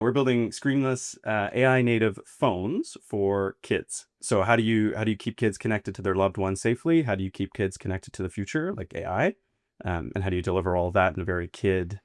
We're building screenless AI native phones for kids. So how do you keep kids connected to their loved ones safely? How do you keep kids connected to the future, like AI? And how do you deliver all of that in a very kid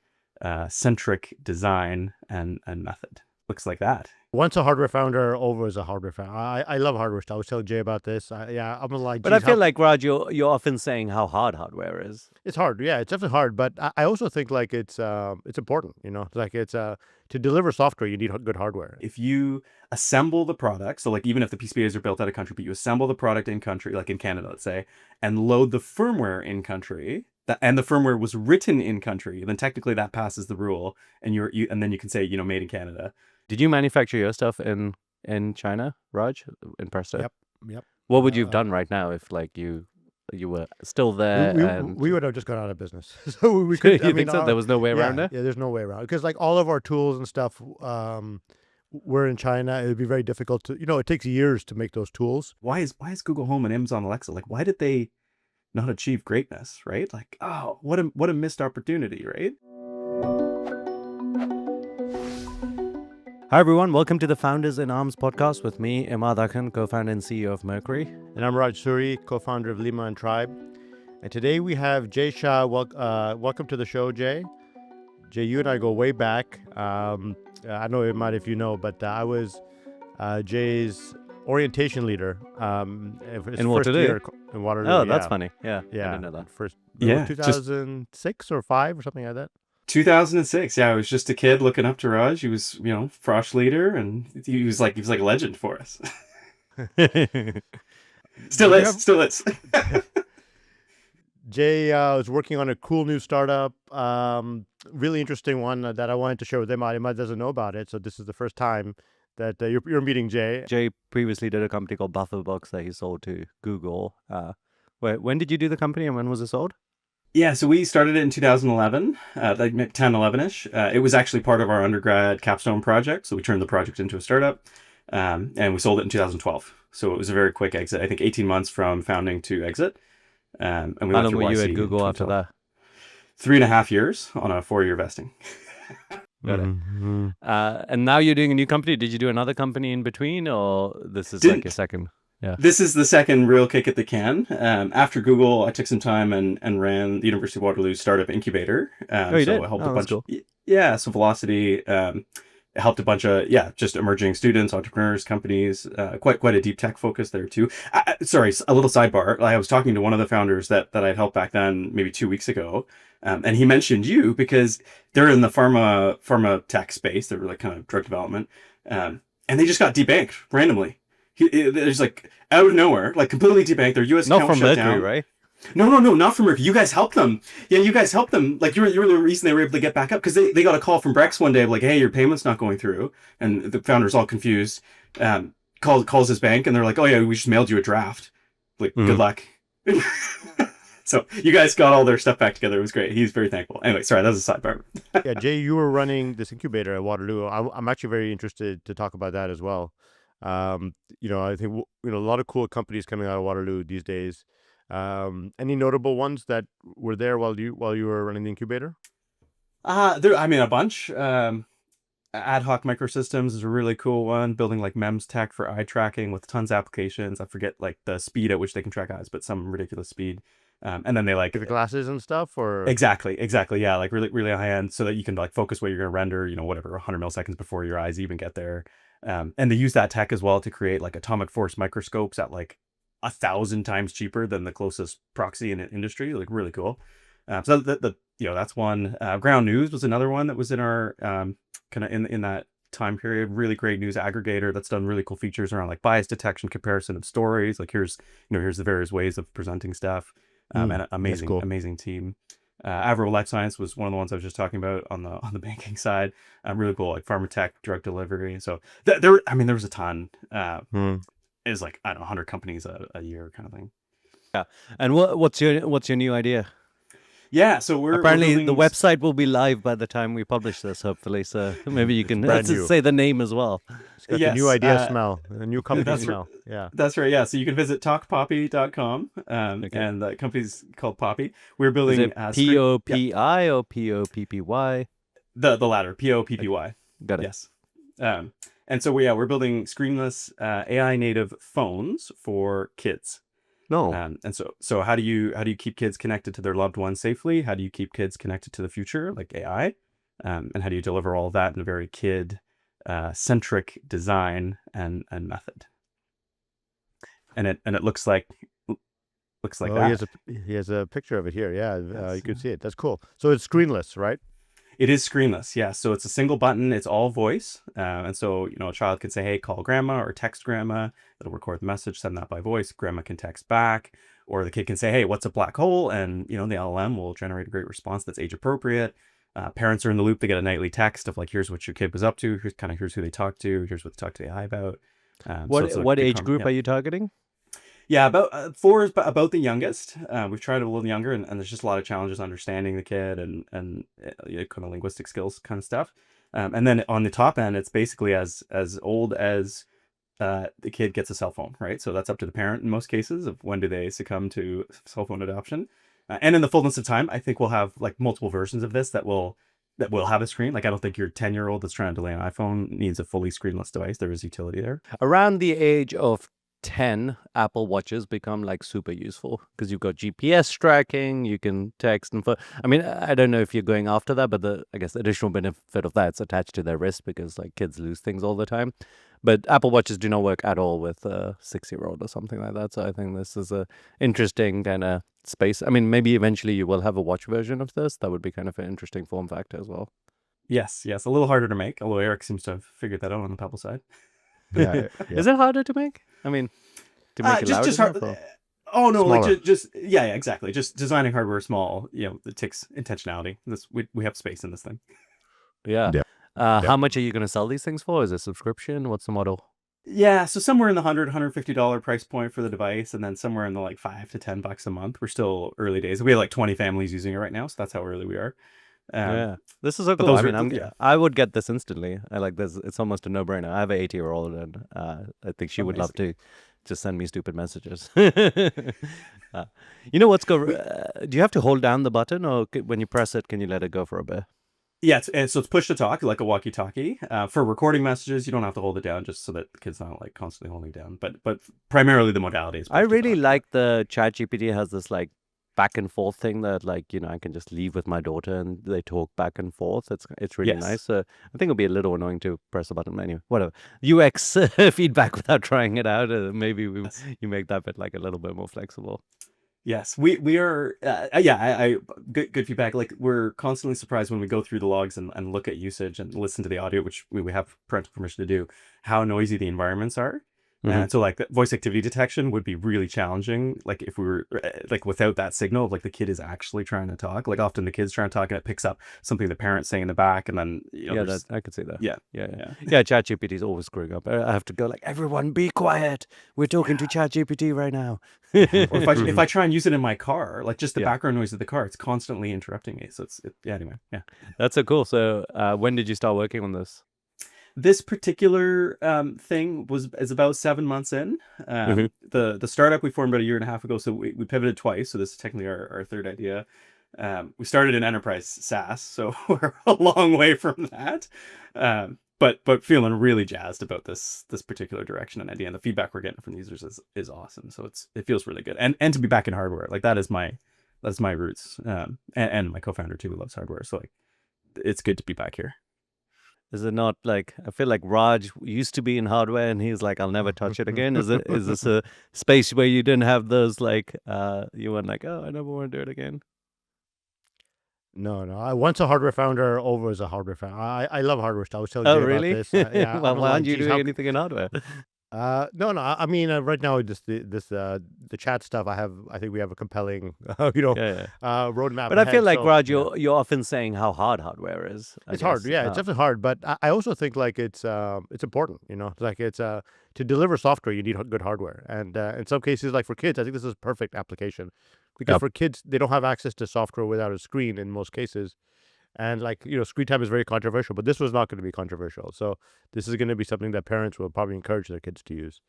centric design and method? Looks like that. Once a hardware founder, always a hardware founder. I love hardware stuff. I was telling Jay about this. I'm like, But I geez, feel like, Raj, you're often saying how hard hardware is. it's hard. Yeah, it's definitely hard. But I also think like it's important. Like it's to deliver software, you need good hardware. If you assemble the product, so like even if the PCBAs are built out of country, but you assemble the product in country, like in Canada, let's say, and load the firmware in country, and the firmware was written in country, then technically that passes the rule, and and then you can say, made in Canada. Did you manufacture your stuff in China, Raj, in Presto? Yep. What would you have done right now if like you were still there? We would have just gone out of business. So we could. You think so? There was no way around it? Yeah, there's no way around it. Because like all of our tools and stuff were in China. It would be very difficult to, it takes years to make those tools. Why is Google Home and Amazon Alexa, like, why did they not achieve greatness, right? Like, oh, what a missed opportunity, right? Hi everyone, welcome to the Founders in Arms podcast with me, Immad and Raj, co-founder and CEO of Mercury. And I'm Raj Suri, co-founder of Lima and Tribe. And today we have Jay Shah. Welcome to the show, Jay. Jay, you and I go way back. I know Immad if you know, but I was Jay's orientation leader In Waterloo? In Waterloo. Oh, that's funny. Yeah, I Yeah, didn't know that. First, Yeah, 2006 or 5 or something like that. 2006. Yeah, I was just a kid looking up to Raj. He was, Frosh leader, and he was like a legend for us. Still is. Jay was working on a cool new startup, really interesting one that I wanted to share with Immad. Immad doesn't know about it, so this is the first time that you're meeting Jay. Jay previously did a company called BufferBox that he sold to Google. When did you do the company and when was it sold? Yeah, so we started it in 2011, like 10, 11-ish. It was actually part of our undergrad capstone project, so we turned the project into a startup, and we sold it in 2012. So it was a very quick exit, I think 18 months from founding to exit. And we How went long through were you YC at Google after that? 3.5 years on a 4-year vesting. Got it. Mm-hmm. And now you're doing a new company. Did you do another company in between, or this is like your second? Yeah. This is the second real kick at the can. After Google, I took some time and ran the University of Waterloo startup incubator. Oh, you did? I helped Oh, a that's bunch. cool. Yeah, so Velocity. It helped a bunch of just emerging students, entrepreneurs, companies. Quite a deep tech focus there too. Sorry, a little sidebar. I was talking to one of the founders that I'd helped back then, maybe 2 weeks ago, and he mentioned you because they're in the pharma tech space. They're like kind of drug development, and they just got debanked randomly. There's like out of nowhere, like completely debanked. Their U.S. Not account from shut Mercury, down. right? No, not from Mercury. You guys helped them. Yeah, you guys helped them. Like you were the reason they were able to get back up because they got a call from Brex one day like, hey, your payment's not going through, and the founder's all confused. Calls his bank and they're like, oh yeah, we just mailed you a draft. Like, good luck. So you guys got all their stuff back together. It was great. He's very thankful. Anyway, sorry, that was a sidebar. Yeah, Jay, you were running this incubator at Waterloo. I'm actually very interested to talk about that as well. I think a lot of cool companies coming out of Waterloo these days. Any notable ones that were there while you were running the incubator? A bunch. Ad hoc microsystems is a really cool one. Building like MEMS tech for eye tracking with tons of applications. I forget like the speed at which they can track eyes, but some ridiculous speed. And then they like the glasses and stuff, or exactly. Yeah, like really, really high end, so that you can like focus what you're going to render. Whatever 100 milliseconds before your eyes even get there. And they use that tech as well to create like atomic force microscopes at like 1,000 times cheaper than the closest proxy in the industry. Like really cool. So that's one. Ground News was another one that was in our kind of in that time period. Really great news aggregator that's done really cool features around like bias detection, comparison of stories. Like here's the various ways of presenting stuff. And an amazing team. Avro Life Science was one of the ones I was just talking about on the banking side. Really cool, like pharma tech, drug delivery. So there was a ton. It was like, I don't know, 100 companies a year kind of thing. Yeah. And what's your new idea? Yeah, so we're apparently the website will be live by the time we publish this, hopefully. So maybe you can say the name as well. It's got the new idea smell, the new company smell. Yeah, that's right. Yeah, so you can visit talkpoppy.com, and the company's called Poppy. We're building. Is it POPI or POPPY? The latter, POPPY. Got it. Yes. And so we're building screenless AI native phones for kids. No. And so how do you keep kids connected to their loved ones safely? How do you keep kids connected to the future, like AI? And how do you deliver all of that in a very kid centric design and method? And it looks like Oh, that. he has a picture of it here. Yeah, Yes, you can yeah. see it. That's cool. So it's screenless, right? It is screenless, yeah. So it's a single button. It's all voice, and so a child can say, "Hey, call grandma," or text grandma. It'll record the message, send that by voice. Grandma can text back, or the kid can say, "Hey, what's a black hole?" And the LLM will generate a great response that's age appropriate. Parents are in the loop. They get a nightly text of like, "Here's what your kid was up to. Here's who they talked to. Here's what they talked to the AI about." So it's a What good age group are you targeting? Yeah, about 4 is about the youngest. We've tried it a little younger, and there's just a lot of challenges understanding the kid and kind of linguistic skills kind of stuff. And then on the top end, it's basically as old as the kid gets a cell phone, right? So that's up to the parent in most cases of when do they succumb to cell phone adoption. And in the fullness of time, I think we'll have like multiple versions of this that will have a screen. Like I don't think your 10-year-old that's trying to delay an iPhone needs a fully screenless device. There is utility there. Around the age of 10, Apple Watches become like super useful because you've got GPS tracking, you can text and I mean, I don't know if you're going after that, but I guess the additional benefit of that's attached to their wrist because like kids lose things all the time. But Apple Watches do not work at all with a 6-year-old or something like that. So I think this is a interesting kind of space. I mean, maybe eventually you will have a watch version of this. That would be kind of an interesting form factor as well. Yes, a little harder to make, although Eric seems to have figured that out on the Pebble side. Yeah, yeah. Is it harder to make? I mean, to make it loud just enough? hard. Oh no, Smaller. like just yeah, exactly. Just designing hardware small, it takes intentionality. We have space in this thing. Yeah. Yeah. How much are you going to sell these things for? Is it subscription? What's the model? Yeah, so somewhere in the $150 price point for the device, and then somewhere in the like $5 to $10 a month. We're still early days. We have like 20 families using it right now, so that's how early we are. Yeah, this is so But cool. those I mean, yeah, I would get this instantly. I like this. It's almost a no-brainer. I have an 8-year-old, and I think she would love to just send me stupid messages. You know what's go? Do you have to hold down the button, or when you press it, can you let it go for a bit? Yeah, so it's push to talk like a walkie-talkie. For recording messages, you don't have to hold it down, just so that the kid's not like constantly holding it down. But primarily the modality is push I to really talk. like the ChatGPT has this like back and forth thing that like I can just leave with my daughter and they talk back and forth. It's really Yes. nice. So I think it'll be a little annoying to press a button. Anyway, whatever. UX feedback without trying it out. Maybe you make that bit like a little bit more flexible. Yes, we are. I good feedback. Like we're constantly surprised when we go through the logs and look at usage and listen to the audio, which we have parental permission to do, how noisy the environments are. And so like voice activity detection would be really challenging. Like if we were like without that signal of like the kid is actually trying to talk. Like often the kid's trying to talk and it picks up something the parent's saying in the back, and then I could see that. Yeah. ChatGPT is always screwing up. I have to go like, everyone, be quiet. We're talking to ChatGPT right now. Or if I try and use it in my car, like just the Yeah. background noise of the car, it's constantly interrupting me. So anyway, yeah. That's so cool. So when did you start working on this? This particular thing is about 7 months in. The startup we formed about a year and a half ago, so we pivoted twice. So this is technically our third idea. We started in enterprise SaaS, so we're a long way from that. But feeling really jazzed about this particular direction and idea, and the feedback we're getting from the users is awesome. So it feels really good, and to be back in hardware, like that's my roots. And my co-founder too, who loves hardware, so like it's good to be back here. Is it not like, I feel like Raj used to be in hardware and he's like, I'll never touch it again. Is this a space where you didn't have those like, you weren't like, oh, I never want to do it again? No. Once a hardware founder, always a hardware founder. I love hardware stuff. I was telling you really? about this. Yeah, Well, I'm why like, aren't you geez, doing anything in hardware? No. I mean, right now, just the chat stuff. I think we have a compelling, roadmap. But I feel ahead, like so, Raj, yeah. you're often saying how hard hardware is. I It's hard, guess. yeah. It's definitely hard, but I also think like it's important. Like it's to deliver software, you need good hardware, and in some cases, like for kids, I think this is a perfect application because for kids, they don't have access to software without a screen in most cases, and like screen time is very controversial. But this was not going to be controversial, so this is going to be something that parents will probably encourage their kids to use.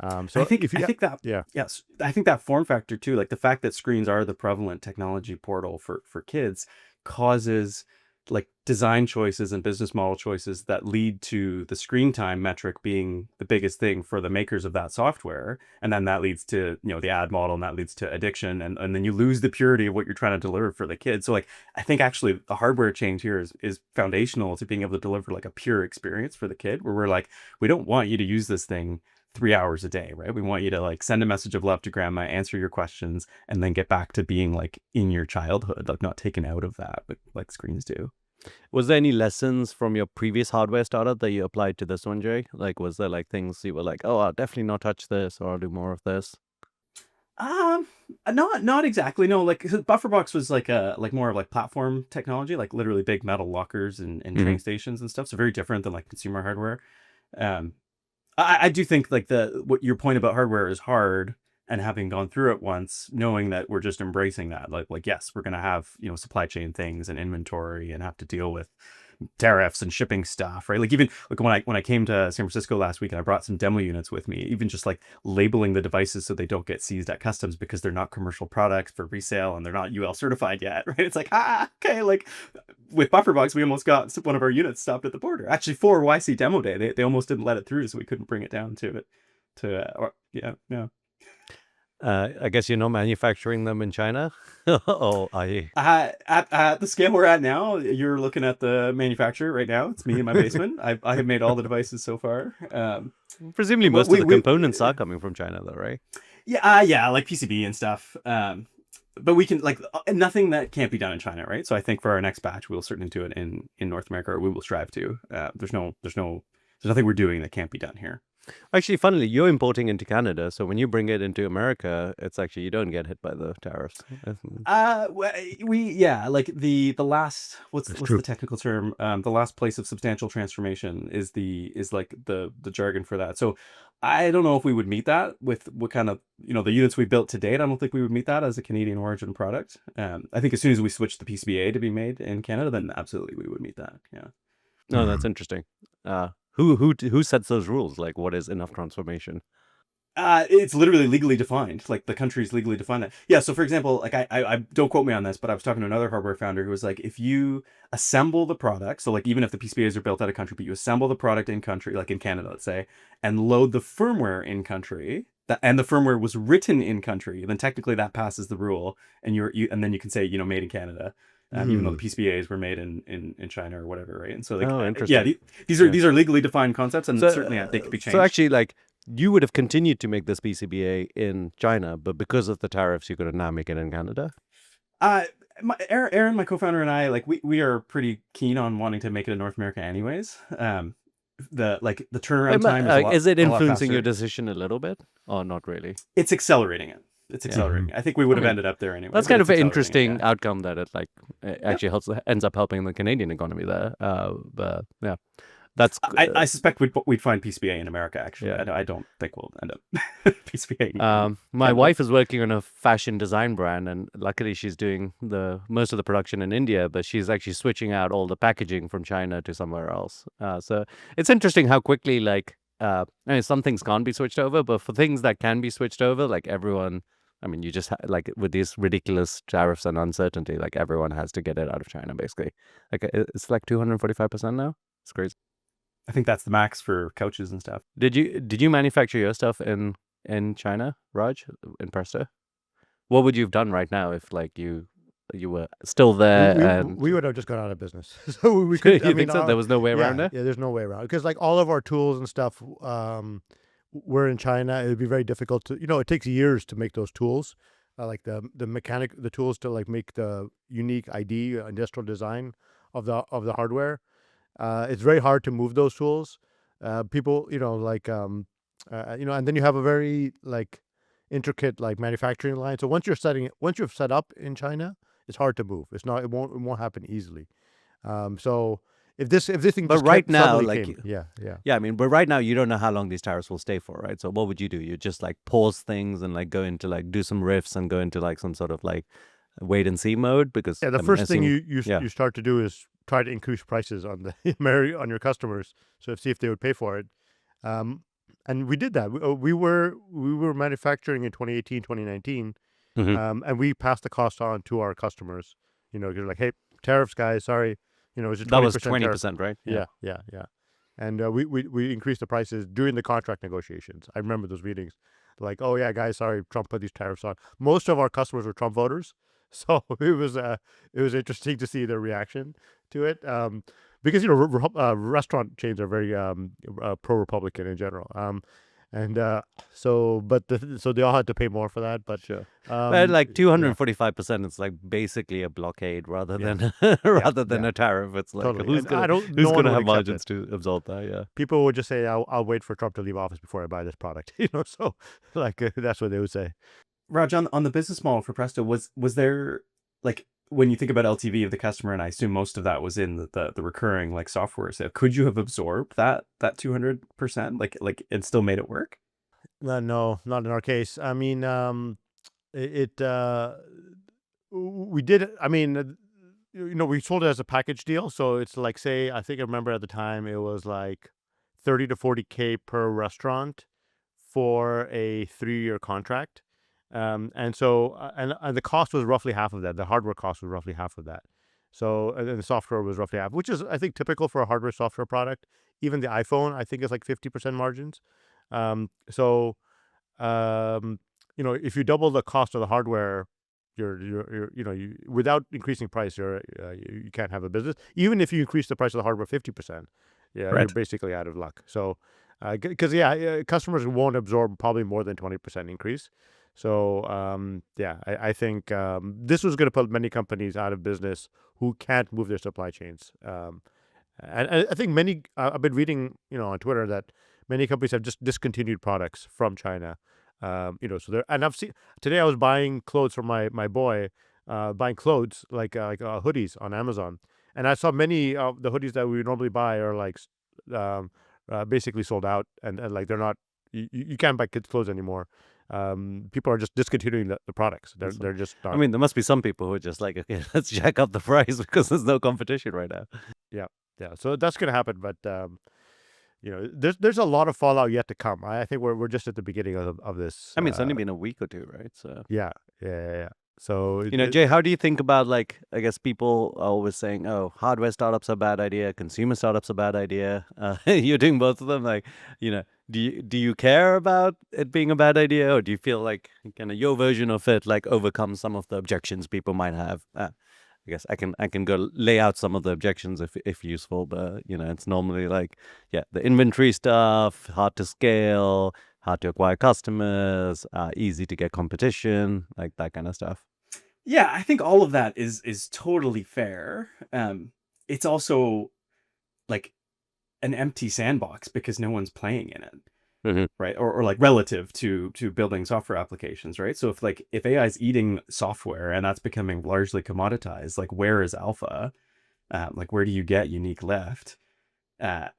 So I think that yeah. Yes, I think that form factor too, like the fact that screens are the prevalent technology portal for kids, causes like design choices and business model choices that lead to the screen time metric being the biggest thing for the makers of that software, and then that leads to the ad model, and that leads to addiction, and then you lose the purity of what you're trying to deliver for the kid. So like I think actually the hardware change here is foundational to being able to deliver like a pure experience for the kid, where we're like, we don't want you to use this thing 3 hours a day, right? We want you to like send a message of love to grandma, answer your questions, and then get back to being like in your childhood, like not taken out of that, but like screens do. Was there any lessons from your previous hardware startup that you applied to this one, Jay? Like, was there like things you were like, oh, I'll definitely not touch this, or I'll do more of this? Um, not exactly. No, like BufferBox was like more of like platform technology, like literally big metal lockers and hmm train stations and stuff. So very different than like consumer hardware. Um, I do think like what your point about hardware is hard, and having gone through it once, knowing that we're just embracing that, like yes, we're gonna have supply chain things and inventory and have to deal with tariffs and shipping stuff, right? Like even like when I came to San Francisco last week and I brought some demo units with me, even just like labeling the devices so they don't get seized at customs because they're not commercial products for resale and they're not UL certified yet, right? It's like okay, like with BufferBox, we almost got one of our units stopped at the border. Actually, for YC demo day, they almost didn't let it through, so we couldn't bring it down yeah, no. I guess you're not manufacturing them in China? Oh, I. At the scale we're at now, you're looking at the manufacturer right now. It's me in my basement. I have made all the devices so far. Presumably But most of the components are coming from China, though, right? yeah, like PCB and stuff. But we can like nothing that can't be done in China, right? So I think for our next batch, we'll certainly do it in North America, or we will strive to. There's nothing we're doing that can't be done here. Actually, funnily, you're importing into Canada, so when you bring it into America, it's actually you don't get hit by the tariffs. Like the last what's true. the technical term? The last place of substantial transformation is like the jargon for that. So I don't know if we would meet that with what kind of the units we built to date. I don't think we would meet that as a Canadian origin product. I think as soon as we switch the PCBA to be made in Canada, then absolutely we would meet that. Yeah. No, that's interesting. Who sets those rules? Like, what is enough transformation? It's literally legally defined. Like the country's legally defined that. Yeah. So for example, like I don't quote me on this, but I was talking to another hardware founder who was like, if you assemble the product, so like even if the PCBAs are built out of country, but you assemble the product in country, like in Canada, let's say, and load the firmware in country, and the firmware was written in country, then technically that passes the rule, and and then you can say made in Canada. Even though the PCBAs were made in China or whatever, right? And so like, interesting. these are legally defined concepts, and certainly they could be changed. So actually, like you would have continued to make this PCBA in China, but because of the tariffs, you could now make it in Canada. Aaron, my co-founder, and I, like we are pretty keen on wanting to make it in North America, anyways. The turnaround time is it a lot influencing faster. your decision a little bit, or not really? It's accelerating it. It's accelerating. I think we would have ended up there anyway. That's but kind it's of an accelerating interesting outcome that it actually ends up helping the Canadian economy there. But yeah, that's. I suspect we'd find PCBA in America. Actually, Yeah. I don't think we'll end up PCBA. My wife is working on a fashion design brand, and luckily she's doing the most of the production in India, but she's actually switching out all the packaging from China to somewhere else. So it's interesting how quickly I mean, some things can't be switched over, but for things that can be switched over, like everyone. I mean, you just like with these ridiculous tariffs and uncertainty, like everyone has to get it out of China, basically. Like it's like 245% now. It's crazy. I think that's the max for couches and stuff. Did you manufacture your stuff in China, Raj, in Presto? What would you have done right now if like you were still there? We would have just gone out of business. So we could. You think so? There was no way around it. Yeah, there's no way around because like all of our tools and stuff were in China. It would be very difficult to it takes years to make those tools, like the tools to like make the unique ID industrial design of the hardware. It's very hard to move those tools. People, and then you have a very like intricate like manufacturing line. So once you've set up in China, it's hard to move. It won't happen easily. So if this thing But just right now, suddenly like came, I mean, but right now you don't know how long these tariffs will stay for, right? So what would you do? You just like pause things and like go into like do some riffs and go into like some sort of like wait and see mode because the first thing you start to do is try to increase prices on the on your customers. So see if they would pay for it. And we did that. We were manufacturing in 2018, 2019, and we passed the cost on to our customers. You're like, hey, tariffs, guys, sorry, It's a That was 20% tariff. 20%, right? Yeah. And we increased the prices during the contract negotiations. I remember those meetings. Like, oh yeah, guys, sorry, Trump put these tariffs on. Most of our customers were Trump voters, so it was interesting to see their reaction to it. Because restaurant chains are very pro-Republican in general. And so they all had to pay more for that. But Sure. But like yeah, 245%, it's like basically a blockade rather yeah, than yeah, rather than yeah, a tariff. It's like totally. And I don't. who's No one gonna would have accept margins it. to absorb that? Yeah. People would just say, "I'll wait for Trump to leave office before I buy this product." So like that's what they would say. Raj, on the business model for Presto, was there, like, when you think about LTV of the customer, and I assume most of that was in the recurring like software sale, could you have absorbed that 200%, and still made it work? No, not in our case. I mean, it we did. I mean, we sold it as a package deal, so it's like, say, I think I remember at the time it was like 30 to 40K per restaurant for a 3-year contract. And so and the cost was roughly half of that. The hardware cost was roughly half of that. So and then the software was roughly half, which is, I think, typical for a hardware software product. Even the iPhone, I think, is like 50% margins. So if you double the cost of the hardware, without increasing price, you can't have a business. Even if you increase the price of the hardware 50%, yeah, you're Right. basically out of luck. So, because customers won't absorb probably more than 20% increase. So, I think this was going to put many companies out of business who can't move their supply chains. And I think many, I've been reading, on Twitter that many companies have just discontinued products from China. So there, and I've seen today I was buying clothes for my boy, buying clothes like hoodies on Amazon, and I saw many of the hoodies that we normally buy are like basically sold out, and like they're not, you can't buy kids clothes anymore. People are just discontinuing the products. They're just I not. mean, there must be some people who are just like, okay, let's jack up the price because there's no competition right now. Yeah. So that's gonna happen, but there's a lot of fallout yet to come. I think we're just at the beginning of this. I mean, it's only been a week or two, right? So, Yeah. So Jay, how do you think about, like, I guess people are always saying, oh, hardware startups are a bad idea, consumer startups are a bad idea. You're doing both of them. Like, do you care about it being a bad idea, or do you feel like kind of your version of it like overcomes some of the objections people might have? I guess I can go lay out some of the objections if useful, but it's normally like, yeah, the inventory stuff, hard to scale, hard to acquire customers, easy to get competition, like that kind of stuff. Yeah, I think all of that is totally fair. It's also like an empty sandbox because no one's playing in it. Mm-hmm. Right, or like relative to building software applications, right? So if AI is eating software and that's becoming largely commoditized, like, where is alpha? Like, where do you get unique lift? And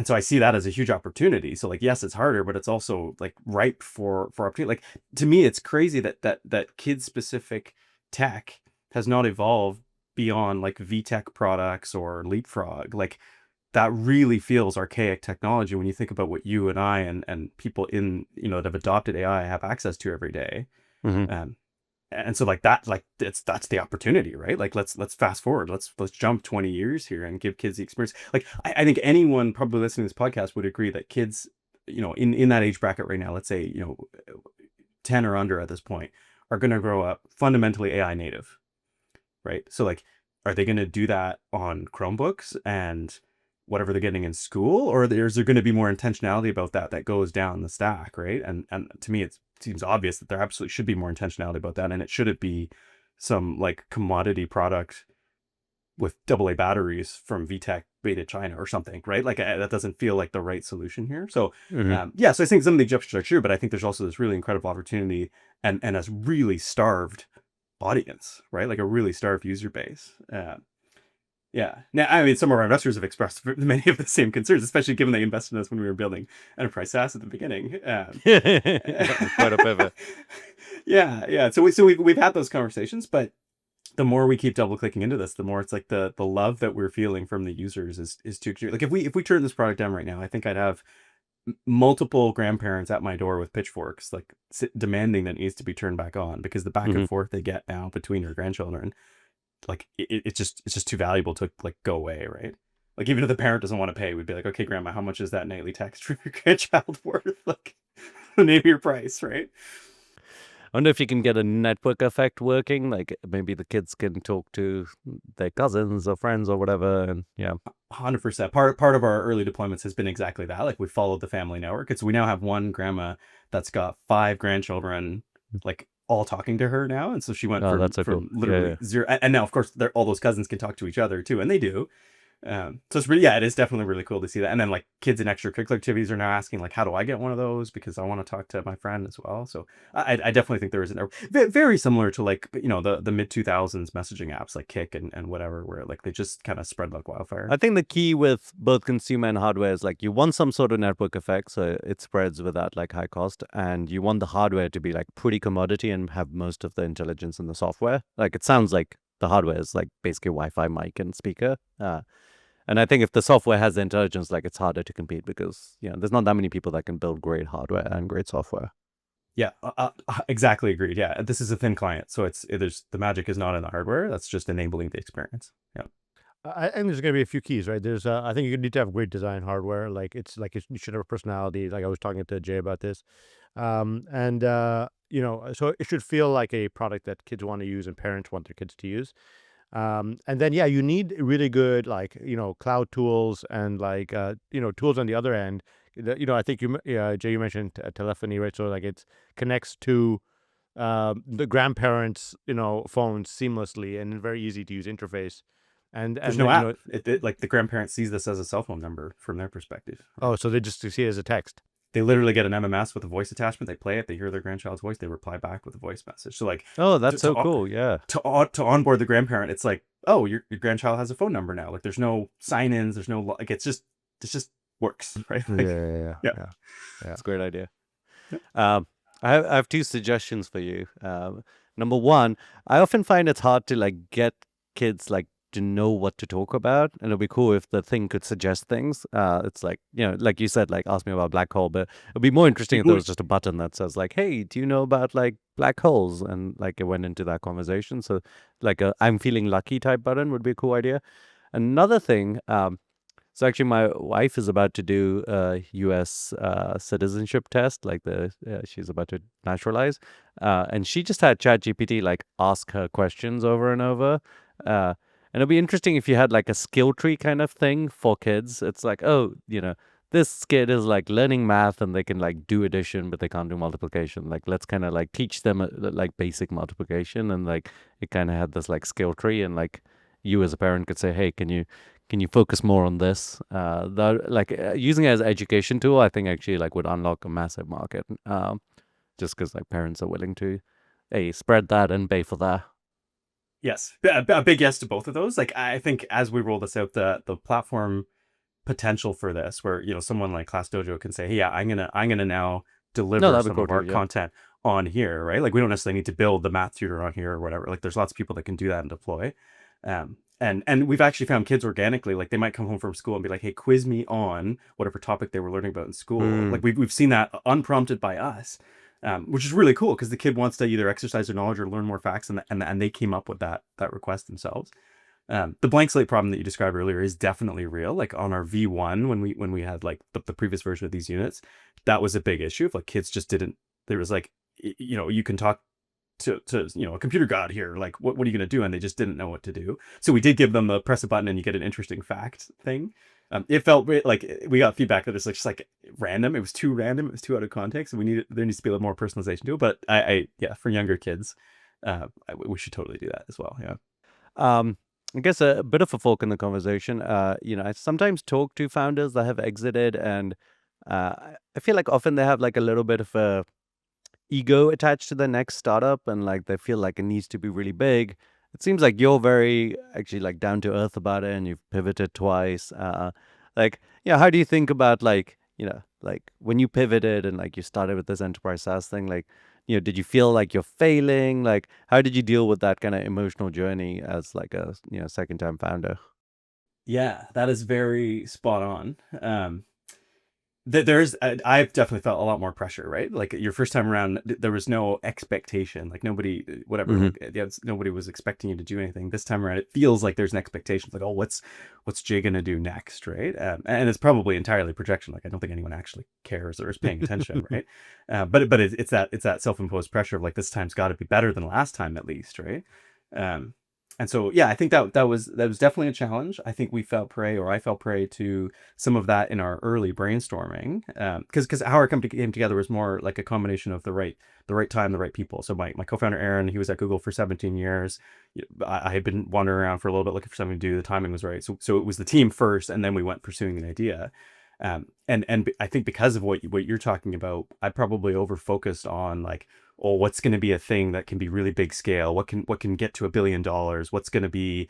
so I see that as a huge opportunity. So, like, yes, it's harder, but it's also like ripe for opportunity. Like, to me, it's crazy that kid specific tech has not evolved beyond like VTech products or Leapfrog. Like, that really feels archaic technology when you think about what you and I and people that have adopted AI have access to every day. Mm-hmm. And so that's the opportunity, right? Like, let's fast forward, let's jump 20 years here and give kids the experience. Like, I think anyone probably listening to this podcast would agree that kids, in that age bracket right now, let's say, 10 or under at this point, are going to grow up fundamentally AI native, right? So, like, are they going to do that on Chromebooks and whatever they're getting in school, or is there going to be more intentionality about that goes down the stack, right? And to me, it seems obvious that there absolutely should be more intentionality about that, and it shouldn't be some like commodity product with AA batteries from VTech Beta China or something, right? Like, that doesn't feel like the right solution here. So Mm-hmm. so I think some of the objections are true, but I think there's also this really incredible opportunity and a really starved audience, right? Like a really starved user base. Yeah. Now, I mean, some of our investors have expressed many of the same concerns, especially given they invested in us when we were building enterprise SaaS at the beginning. Quite a pivot. Yeah. So we've had those conversations, but the more we keep double clicking into this, the more it's like the love that we're feeling from the users is too clear. Like, if we turn this product down right now, I think I'd have multiple grandparents at my door with pitchforks, like demanding that it needs to be turned back on, because the back and forth they get now between your grandchildren like it's just too valuable to like go away, right? Like even if the parent doesn't want to pay, we'd be like, okay, grandma, how much is that nightly text for your grandchild worth? Like, name your price, right? I wonder if you can get a network effect working. Like maybe the kids can talk to their cousins or friends or whatever. And yeah. 100%. Part of our early deployments has been exactly that. Like we followed the family network. It's we now have one grandma that's got 5 grandchildren, like all talking to her now, and so she went Oh, that's so cool. from Yeah, literally yeah. zero, and now of course all those cousins can talk to each other too, and they do. So it's really, yeah, it is definitely really cool to see that. And then like kids in extracurricular activities are now asking like, how do I get one of those? Because I want to talk to my friend as well. So I definitely think there is very similar to like, the mid 2000s messaging apps like Kik and whatever, where like they just kind of spread like wildfire. I think the key with both consumer and hardware is like you want some sort of network effect so it spreads without like high cost, and you want the hardware to be like pretty commodity and have most of the intelligence in the software. Like it sounds like the hardware is like basically Wi-Fi mic and speaker. And I think if the software has the intelligence, like it's harder to compete because there's not that many people that can build great hardware and great software. Yeah, exactly agreed. Yeah, this is a thin client, so there's the magic is not in the hardware. That's just enabling the experience. Yeah. I think there's going to be a few keys, right? There's, I think you need to have great design hardware. Like it's like you should have a personality. Like I was talking to Jay about this, and so it should feel like a product that kids want to use and parents want their kids to use. And then yeah, you need really good like cloud tools and like tools on the other end. I think Jay, you mentioned telephony, right? So like it connects to the grandparents phones seamlessly and very easy to use interface. There's And no then app. Like the grandparent sees this as a cell phone number from their perspective. Right? oh, so they just see it as a text. They literally get an MMS with a voice attachment. They play it. They hear their grandchild's voice. They reply back with a voice message. So like, Oh, to that's so cool. Yeah. to onboard the grandparent, it's like, oh, your grandchild has a phone number now. Like, there's no sign-ins. There's no like. It just works, right? Yeah, Like, yeah, yeah. yeah. That's a great idea. Yeah. I have 2 suggestions for you. Number one, I often find it's hard to like get kids like to know what to talk about, and it'd be cool if the thing could suggest things. It's like like you said, like ask me about black hole, but it'd be more interesting if there was just a button that says like, "Hey, do you know about like black holes?" And like it went into that conversation. So like a "I'm feeling lucky" type button would be a cool idea. Another thing. So actually, my wife is about to do a U.S. Citizenship test. Like she's about to naturalize, and she just had ChatGPT like ask her questions over and over. And it'd be interesting if you had like a skill tree kind of thing for kids. It's like, oh, this kid is like learning math and they can like do addition, but they can't do multiplication. Like let's kind of like teach them like basic multiplication, and like it kind of had this like skill tree, and like you as a parent could say, hey, can you focus more on this? Using it as an education tool, I think actually like would unlock a massive market. Just because like parents are willing to, hey, spread that and pay for that. Yes, a big yes to both of those. Like I think as we roll this out, the platform potential for this, where someone like Class Dojo can say, hey, yeah, I'm gonna now deliver some of our content on here, right? Like we don't necessarily need to build the math tutor on here or whatever. Like there's lots of people that can do that and deploy. And we've actually found kids organically, like they might come home from school and be like, hey, quiz me on whatever topic they were learning about in school. Like we've seen that unprompted by us, which is really cool because the kid wants to either exercise their knowledge or learn more facts, and they came up with that request themselves. The blank slate problem that you described earlier is definitely real. Like on our V1, when we had like the previous version of these units, that was a big issue. If like kids just didn't, there was like, you can talk to a computer god here, like what are you going to do, and they just didn't know what to do. So we did give them the press a button and you get an interesting fact thing. It felt like we got feedback that it's like just like random. It was too random. It was too out of context, and there needs to be a little more personalization to it. But yeah, for younger kids, we should totally do that as well. Yeah. I guess a bit of a fork in the conversation. I sometimes talk to founders that have exited, and I feel like often they have like a little bit of a ego attached to the next startup, and like they feel like it needs to be really big. It seems like you're very actually like down to earth about it, and you've pivoted twice. How do you think about like when you pivoted and like you started with this enterprise SaaS thing, like did you feel like you're failing? Like how did you deal with that kind of emotional journey as like a second time founder? Yeah, that is very spot on. There's I've definitely felt a lot more pressure, right? Like your first time around, there was no expectation. Like nobody, whatever, Hmm. like nobody was expecting you to do anything. This time around, it feels like there's an expectation. Like, oh, what's Jay gonna do next, right? And it's probably entirely projection. Like I don't think anyone actually cares or is paying attention, right? But it's that self-imposed pressure of like this time's got to be better than last time at least, right? Um, and so yeah, I think that was definitely a challenge. I think we fell prey, or I fell prey to some of that in our early brainstorming, because how our company came together was more like a combination of the right time, the right people. So my co-founder Aaron, he was at Google for 17 years. I had been wandering around for a little bit looking for something to do. The timing was right, so it was the team first, and then we went pursuing the idea. And I think because of what you're talking about, I probably over focused on like, oh, what's going to be a thing that can be really big scale? What can get to $1 billion? What's going to be,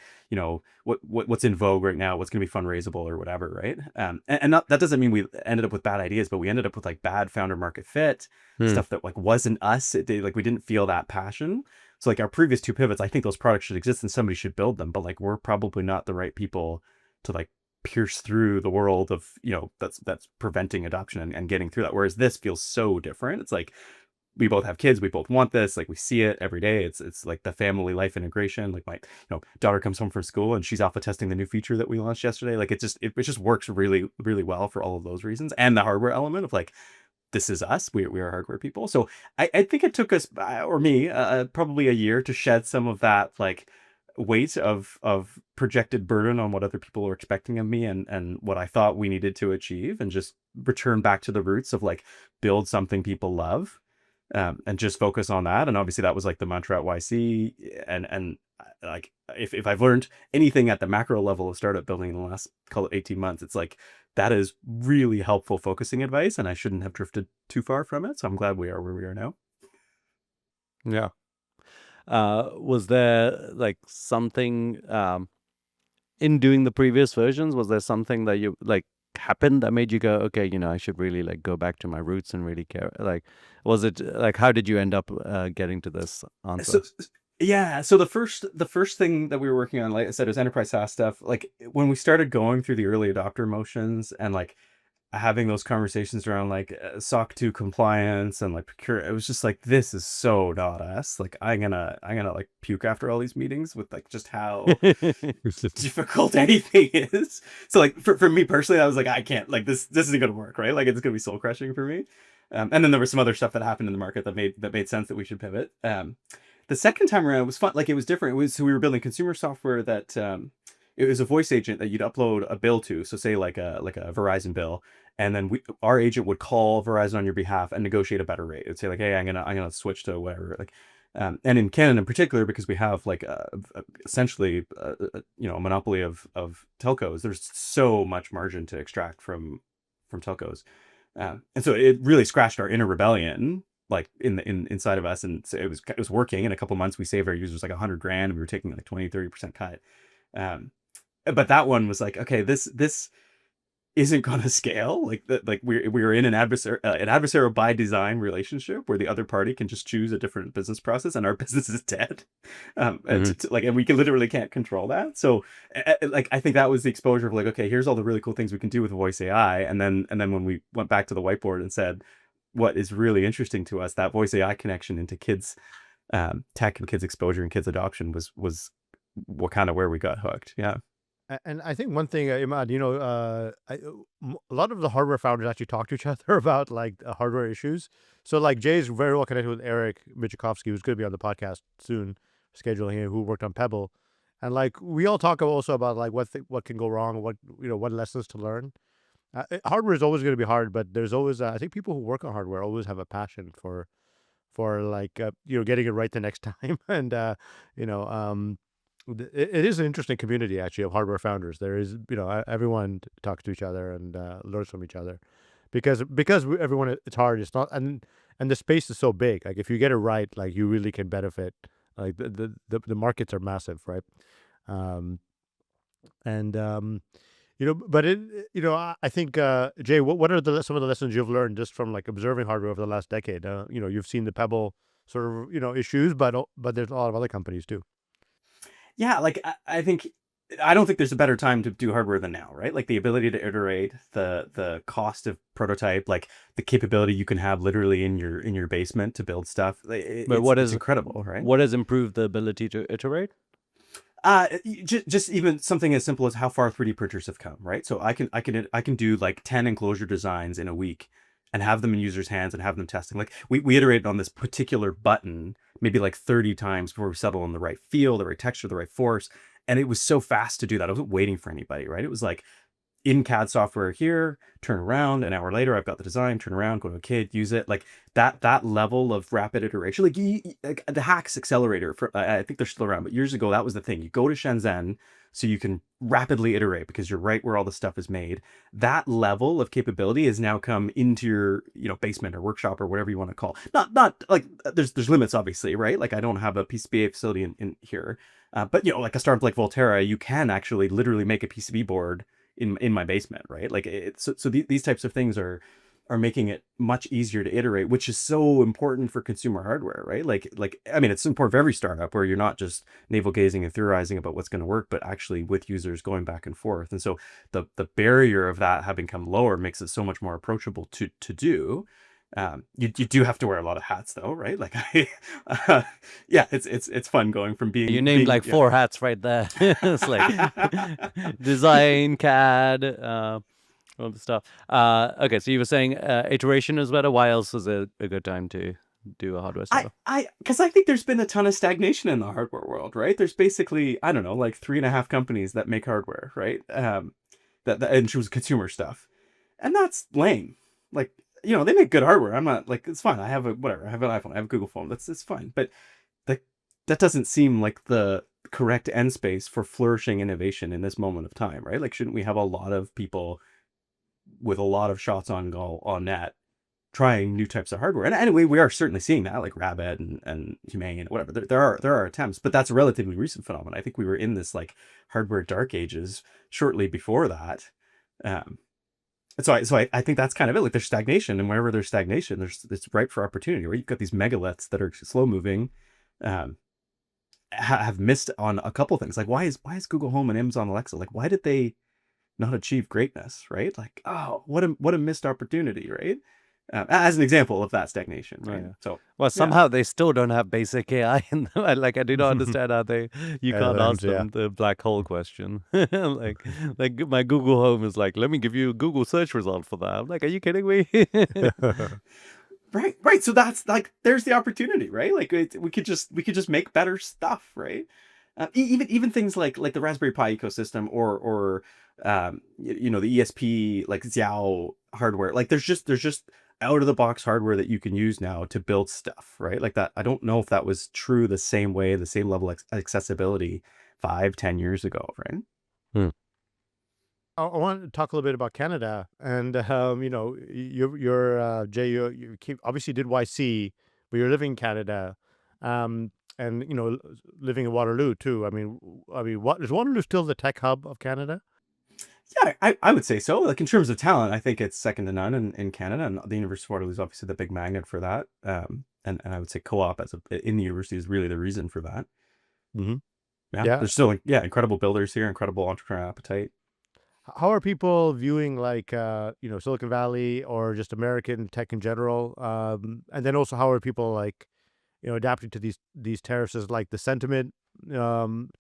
what's in vogue right now? What's going to be fundraisable or whatever, right? And not, that doesn't mean we ended up with bad ideas, but we ended up with like bad founder market fit Hmm. stuff that like wasn't us. Like we didn't feel that passion. So like our previous two pivots, I think those products should exist and somebody should build them, but like we're probably not the right people to like pierce through the world of that's preventing adoption and getting through that, whereas this feels so different. It's like we both have kids, we both want this, like we see it every day. It's like the family life integration. Like my daughter comes home from school and she's alpha testing the new feature that we launched yesterday. Like it just works really really well for all of those reasons, and the hardware element of like this is us. We are hardware people. So I think it took us, or me, probably a year to shed some of that like weight of projected burden on what other people were expecting of me, and what I thought we needed to achieve, and just return back to the roots of like build something people love, and just focus on that. And obviously that was like the mantra at YC, and like if I've learned anything at the macro level of startup building in the last, call it 18 months, it's like that is really helpful focusing advice, and I shouldn't have drifted too far from it. So I'm glad we are where we are now. Yeah. Was there like something in doing the previous versions? Was there something that you like happened that made you go, okay, I should really like go back to my roots and really care? Like, was it like how did you end up getting to this answer? So yeah, so the first thing that we were working on, like I said, was enterprise SaaS stuff. Like when we started going through the early adopter motions and like having those conversations around like SOC 2 compliance and like procure, it was just like this is so not us. Like I'm gonna like puke after all these meetings with like just how difficult anything is. So like for me personally, I was like, I can't, like this isn't gonna work, right? Like it's gonna be soul crushing for me. And then there was some other stuff that happened in the market that made sense that we should pivot. The second time around was fun. Like it was different. It was, so we were building consumer software that it was a voice agent that you'd upload a bill to. So say like a Verizon bill, and then our agent would call Verizon on your behalf and negotiate a better rate. It'd say like, hey, I'm gonna switch to whatever. Like, and in Canada in particular, because we have like essentially a monopoly of telcos, there's so much margin to extract from telcos. And so it really scratched our inner rebellion, like inside of us, and so it was working. In a couple months, we saved our users like 100 grand. We were taking like 20-30% cut. Um, but that one was like, okay, this isn't going to scale. Like that, like we're in an adversarial by design relationship where the other party can just choose a different business process, and our business is dead. Hmm. And we can literally can't control that. So like I think that was the exposure of like, okay, here's all the really cool things we can do with voice AI, and then when we went back to the whiteboard and said what is really interesting to us, that voice AI connection into kids tech and kids exposure and kids adoption was what kind of where we got hooked. Yeah. And I think one thing, Immad, a lot of the hardware founders actually talk to each other about like hardware issues. So like Jay's very well connected with Eric Michikowski, who's going to be on the podcast soon, scheduling him, who worked on Pebble, and like we all talk also about like what can go wrong, what lessons to learn. Hardware is always going to be hard, but there's always I think people who work on hardware always have a passion for like getting it right the next time, and you know it is an interesting community actually of hardware founders. There is everyone talks to each other and learns from each other because everyone, it's hard. It's not, and the space is so big. Like if you get it right, like you really can benefit. Like the markets are massive, right? Um, and but I think Jay, what are some of the lessons you've learned just from like observing hardware over the last decade? You've seen the Pebble sort of issues, but there's a lot of other companies too. Yeah, like I think I don't think there's a better time to do hardware than now, right? Like the ability to iterate, the cost of prototype, like the capability you can have literally in your basement to build stuff. But It's incredible, right? what has improved the ability to iterate? Just even something as simple as how far 3D printers have come, right? So I can do like 10 enclosure designs in a week and have them in users' hands and have them testing. Like we iterated on this particular button maybe like 30 times before we settle on the right feel, the right texture, the right force. And it was so fast to do that. I wasn't waiting for anybody, right? It was like in CAD software here, turn around, an hour later, I've got the design, turn around, go to a kid, use it. Like that level of rapid iteration, like the Hacks accelerator, I think they're still around, but years ago, that was the thing. You go to Shenzhen so you can rapidly iterate because you're right where all the stuff is made. That level of capability has now come into your, basement or workshop or whatever you want to call. Not like there's limits, obviously, right? Like I don't have a PCBA facility in here. But like a startup like Volterra, you can actually literally make a PCB board in my basement, right? Like these types of things are making it much easier to iterate, which is so important for consumer hardware, right? Like I mean, it's important for every startup where you're not just navel gazing and theorizing about what's going to work, but actually with users going back and forth. And so the barrier of that having come lower makes it so much more approachable to do. You do have to wear a lot of hats though, right? Like yeah, it's fun going from You being named like yeah. 4 hats right there. It's like design, CAD, all the stuff. Okay, so you were saying iteration is better. Why else is it a good time to do a hardware startup? Because I think there's been a ton of stagnation in the hardware world, right? There's basically, I don't know, like 3.5 companies that make hardware, right? That in terms of consumer stuff, and that's lame. Like, they make good hardware. I'm not like, it's fine. I have whatever. I have an iPhone. I have a Google phone. It's fine. But like, that doesn't seem like the correct end space for flourishing innovation in this moment of time, right? Like, shouldn't we have a lot of people with a lot of shots on goal on net trying new types of hardware? And anyway, we are certainly seeing that, like Rabbit and Humane, whatever. There are attempts, but that's a relatively recent phenomenon. I think we were in this like hardware dark ages shortly before that. So I think that's kind of it. Like there's stagnation, and wherever there's stagnation, it's ripe for opportunity. Right? You've got these megaliths that are slow moving, have missed on a couple things. Like why is Google Home and Amazon Alexa, like why did they not achieve greatness? Right? Like what a missed opportunity, right? As an example of that stagnation, right? Yeah. So Well, somehow they still don't have basic AI in them. Like I do not understand how you can't ask them the black hole question. like my Google Home is like, let me give you a Google search result for that. I'm like, are you kidding me? Right. So that's like, there's the opportunity, right? Like we could just make better stuff, right? Even things like the Raspberry Pi ecosystem or the ESP like Xiao hardware. Like there's just out of the box hardware that you can use now to build stuff, right? Like that. I don't know if that was true the same way, the same level of accessibility 5-10 years ago, right? I want to talk a little bit about Canada, and you're Jay. You obviously did YC, but you're living in Canada, and living in Waterloo too. I mean, what is Waterloo still the tech hub of Canada? Yeah, I would say so. Like in terms of talent, I think it's second to none in Canada, and the University of Waterloo is obviously the big magnet for that. And I would say co-op in the university is really the reason for that. Mm-hmm. Yeah, there's still incredible builders here, incredible entrepreneurial appetite. How are people viewing like Silicon Valley or just American tech in general? And then also how are people like adapting to these tariffs? Is like the sentiment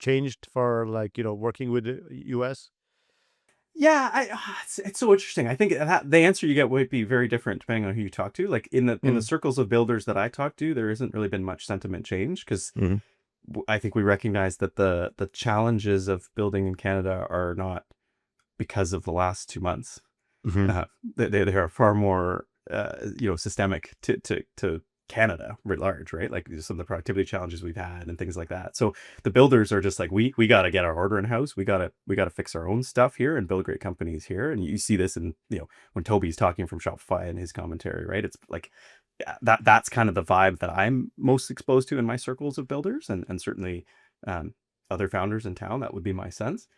changed for like working with the US? Yeah, it's so interesting. I think the answer you get would be very different depending on who you talk to. Like in the circles of builders that I talk to, there isn't really been much sentiment change because I think we recognize that the challenges of building in Canada are not because of the last 2 months. They are far more systemic to Canada writ large, right? Like some of the productivity challenges we've had and things like that. So the builders are just like, we got to get our order in house. We got to fix our own stuff here and build great companies here. And you see this in when Toby's talking from Shopify in his commentary, right? It's like that's kind of the vibe that I'm most exposed to in my circles of builders, and certainly other founders in town. That would be my sense.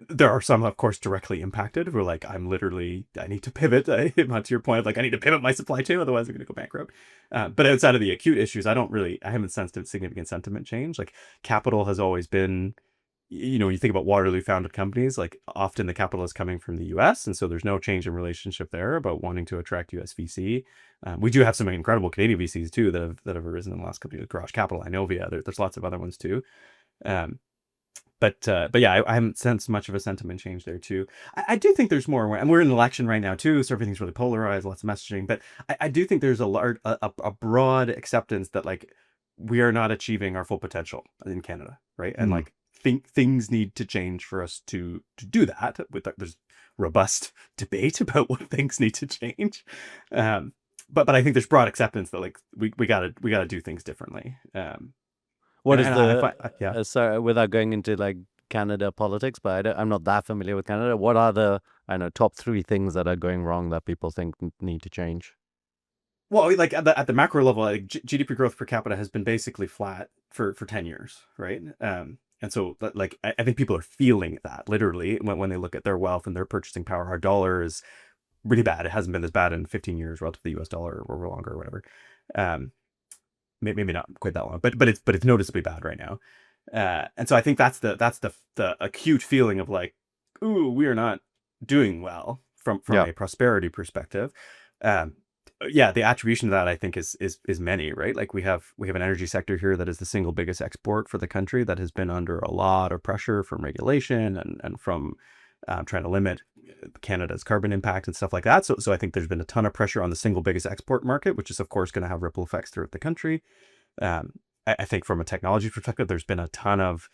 There are some, of course, directly impacted who are like, I need to pivot. To your point, like I need to pivot my supply chain, otherwise I'm going to go bankrupt. But outside of the acute issues, I haven't sensed a significant sentiment change. Like capital has always been, you think about Waterloo founded companies, like often the capital is coming from the US. And so there's no change in relationship there about wanting to attract US VC. We do have some incredible Canadian VCs too that have arisen in the last couple of years. Garage Capital, Inovia, there's lots of other ones too. But yeah, I haven't sensed much of a sentiment change there too. I do think there's more, and we're in an election right now too, so everything's really polarized, lots of messaging. But I do think there's a broad acceptance that like we are not achieving our full potential in Canada, right? And like things need to change for us to do that. There's robust debate about what things need to change, but I think there's broad acceptance that like we gotta do things differently. What And is yeah. sorry, without going into like Canada politics, but I'm not that familiar with Canada. What are the, I don't know, top 3 things that are going wrong that people think need to change? Well, like at the macro level, like GDP growth per capita has been basically flat for 10 years, right? And so like I think people are feeling that literally when they look at their wealth and their purchasing power. Our dollar is really bad. It hasn't been as bad in 15 years relative to the US dollar or longer or whatever. Maybe not quite that long, but it's noticeably bad right now. And so I think that's the acute feeling of like, ooh, we are not doing well from Yeah. a prosperity perspective. Yeah, the attribution to that I think is many, right? Like we have an energy sector here that is the single biggest export for the country that has been under a lot of pressure from regulation and from trying to limit Canada's carbon impact and stuff like that. So I think there's been a ton of pressure on the single biggest export market, which is of course going to have ripple effects throughout the country. I think from a technology perspective, there's been a ton of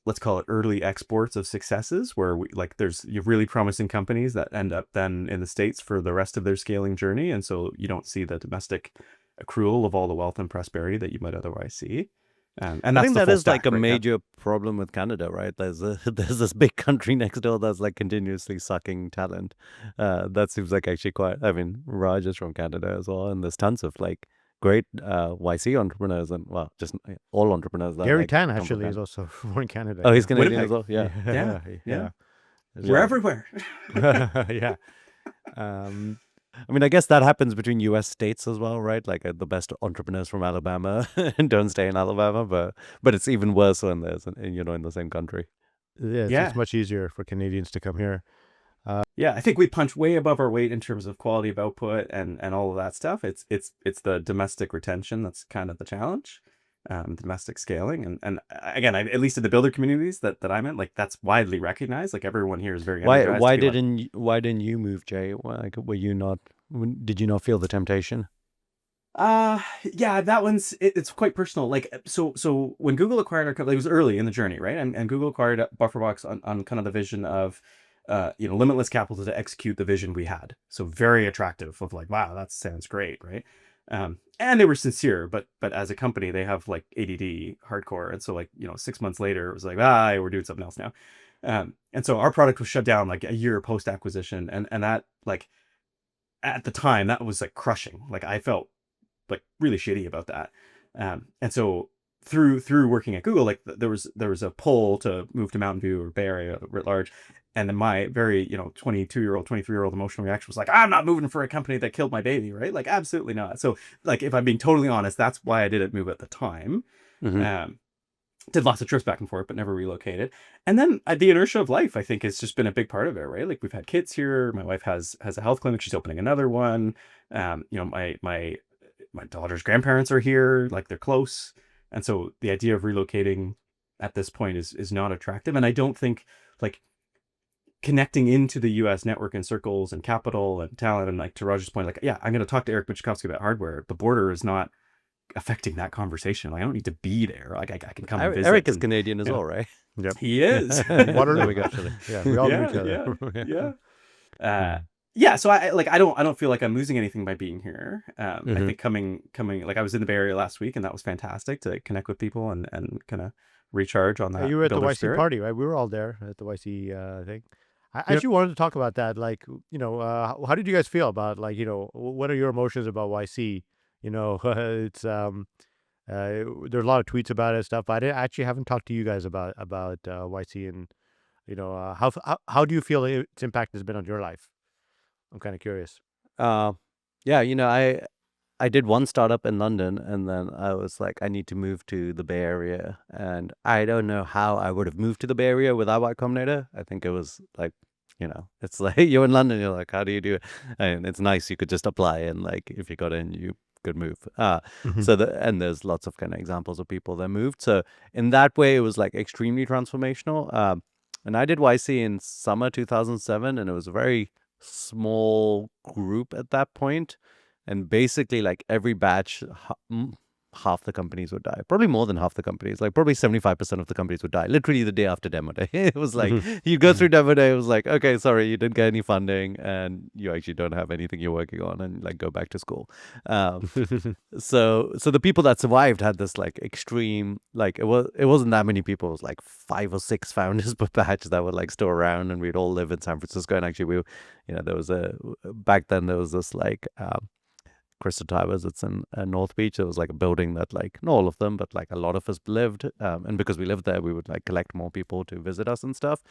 let's call it early exports of successes where you have really promising companies that end up then in the States for the rest of their scaling journey. And so you don't see the domestic accrual of all the wealth and prosperity that you might otherwise see. And I that's think the that full is like stack a right now. major problem with Canada, right? There's this big country next door that's like continuously sucking talent. That seems like actually quite. I mean, Raj is from Canada as well, and there's tons of like great YC entrepreneurs and well, just all entrepreneurs that Gary like Tan come from actually is Canada. also born in Canada. Oh, he's Yeah. Canadian as Winnipeg. well. Yeah. Yeah. Yeah. We're Yeah. everywhere. Yeah. I mean, I guess that happens between U.S. states as well, right? Like the best entrepreneurs from Alabama don't stay in Alabama, but it's even worse when there's in the same country. Yeah, Yeah. it's much easier for Canadians to come here. Yeah, I think we punch way above our weight in terms of quality of output and all of that stuff. It's the domestic retention that's kind of the challenge, domestic scaling, and again, at least in the builder communities that I'm in, like that's widely recognized. Like everyone here is very energized. Why didn't you move, Jay? Like, did you not feel the temptation? Yeah, that one's it's quite personal. Like so when Google acquired our company, it was early in the journey, right? And Google acquired BufferBox on kind of the vision of limitless capital to execute the vision we had. So very attractive of like, wow, that sounds great, right? And they were sincere, but as a company, they have like ADD hardcore. And so like, 6 months later, it was like, we're doing something else now. And so our product was shut down like a year post acquisition. And that like at the time that was like crushing. Like I felt like really shitty about that. And so through working at Google, like there was a pull to move to Mountain View or Bay Area writ large. And then my very, 22-year-old, 23-year-old emotional reaction was like, I'm not moving for a company that killed my baby, right? Like, absolutely not. So, like, if I'm being totally honest, that's why I didn't move at the time. Did lots of trips back and forth, but never relocated. And then the inertia of life, I think, has just been a big part of it, right? Like, we've had kids here. My wife has a health clinic. She's opening another one. My daughter's grandparents are here. Like, they're close. And so the idea of relocating at this point is not attractive. And I don't think, like, connecting into the US network and circles and capital and talent, and like to Roger's point, like, yeah, I'm going to talk to Eric Michkowski about hardware. The border is not affecting that conversation. Like, I don't need to be there. Like, I can come and visit. Eric is Canadian as well, right? Yep. He is. Waterloo, we got actually. Yeah, we all know each other. Yeah. So I don't feel like I'm losing anything by being here. I think coming like I was in the Bay Area last week, and that was fantastic to connect with people and kind of recharge on that. You were at the YC spirit. party, right? We were all there at the YC thing. I actually wanted to talk about that. Like, how did you guys feel about, like, what are your emotions about YC? It's there's a lot of tweets about it and stuff, but I actually haven't talked to you guys about YC, and how do you feel its impact has been on your life? I'm kind of curious. Yeah, I did one startup in London, and then I was like, I need to move to the Bay Area, and I don't know how I would have moved to the Bay Area without Y Combinator. I think it was like, it's like you're in London, you're like, how do you do it? And it's nice you could just apply, and like if you got in, you could move. Mhm. And there's lots of kind of examples of people that moved. So in that way, it was like extremely transformational. And I did YC in summer 2007, and it was a very small group at that point. And basically, like every batch, half the companies would die. Probably more than half the companies. Like probably 75% of the companies would die. Literally the day after demo day. It was like Mhm. you go through demo day. It was like, okay, sorry, you didn't get any funding, and you actually don't have anything you're working on, and like go back to school. So the people that survived had this like extreme, like it wasn't that many people. It was like 5 or 6 founders per batch that were like still around, and we'd all live in San Francisco. And actually, there was back then there was this like Crystal Towers. It's in North Beach. It was like a building that like not all of them, but like a lot of us lived. And because we lived there, we would like collect more people to visit us and stuff.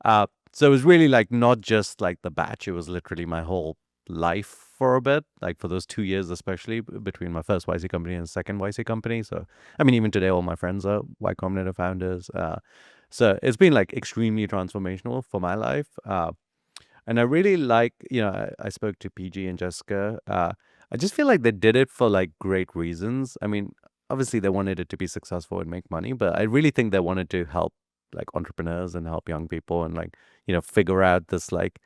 So it was really like not just like the batch. It was literally my whole life for a bit, like for those 2 years, especially between my first YC company and second YC company. So, I mean, even today, all my friends are Y Combinator founders. So it's been like extremely transformational for my life. And I really like, I spoke to PG and Jessica. I just feel like they did it for like great reasons. I mean, obviously they wanted it to be successful and make money, but I really think they wanted to help like entrepreneurs and help young people and like, figure out this like